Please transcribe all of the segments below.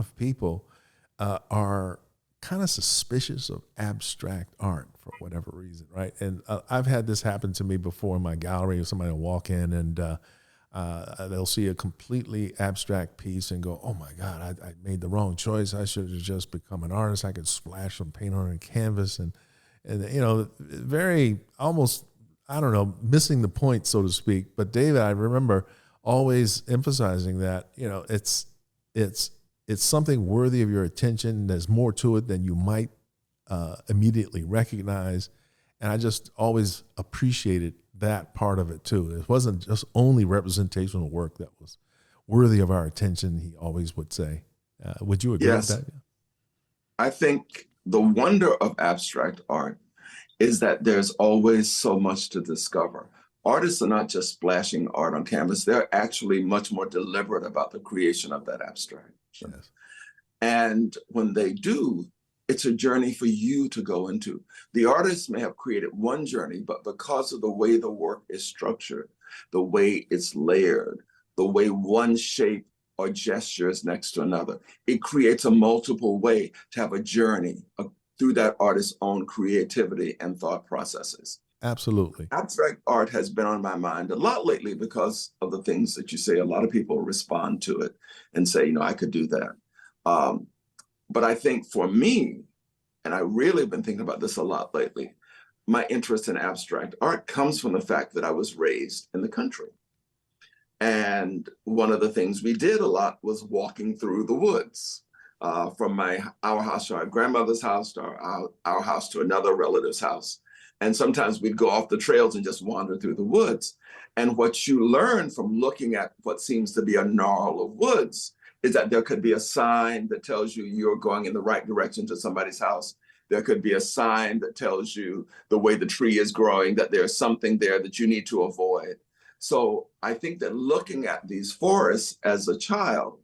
of people are kind of suspicious of abstract art for whatever reason, right? And I've had this happen to me before in my gallery. Somebody will walk in and they'll see a completely abstract piece and go, "Oh my God, I made the wrong choice. I should have just become an artist. I could splash some paint on a canvas," and very almost, I don't know, missing the point, so to speak. But David, I remember always emphasizing that it's something worthy of your attention. There's more to it than you might immediately recognize, and I just always appreciated that part of it too. It wasn't just only representational work that was worthy of our attention, he always would say. Would you agree with that? I think the wonder of abstract art is that there's always so much to discover. Artists are not just splashing art on canvas, they're actually much more deliberate about the creation of that abstract. Yes. And when they do, it's a journey for you to go into. The artist may have created one journey, but because of the way the work is structured, the way it's layered, the way one shape or gesture is next to another, it creates a multiple way to have a journey through that artist's own creativity and thought processes. Absolutely. Abstract art has been on my mind a lot lately because of the things that you say. A lot of people respond to it and say, I could do that. But I think for me, and I really have been thinking about this a lot lately, my interest in abstract art comes from the fact that I was raised in the country. And one of the things we did a lot was walking through the woods, from our house to our grandmother's house to our house to another relative's house. And sometimes we'd go off the trails and just wander through the woods. And what you learn from looking at what seems to be a gnarl of woods is that there could be a sign that tells you you're going in the right direction to somebody's house. There could be a sign that tells you the way the tree is growing, that there's something there that you need to avoid. So I think that looking at these forests as a child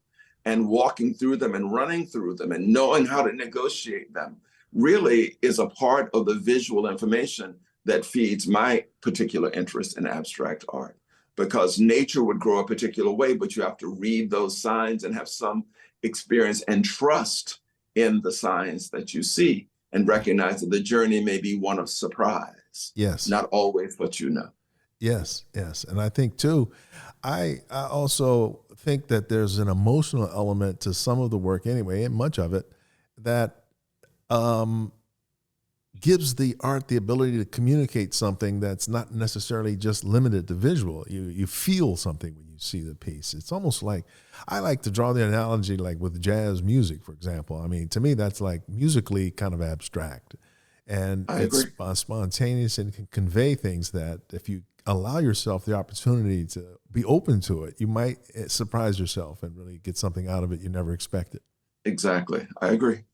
and walking through them and running through them and knowing how to negotiate them really is a part of the visual information that feeds my particular interest in abstract art. Because nature would grow a particular way, but you have to read those signs and have some experience and trust in the signs that you see and recognize that the journey may be one of surprise. Yes. Not always what you know. Yes, yes. And I think too, I also think that there's an emotional element to some of the work anyway, and much of it, that gives the art the ability to communicate something that's not necessarily just limited to visual. You feel something when you see the piece. It's almost like, I like to draw the analogy like with jazz music, for example. I mean, to me, that's like musically kind of abstract. And it's spontaneous and can convey things that if you allow yourself the opportunity to be open to it, you might surprise yourself and really get something out of it you never expected. Exactly. I agree.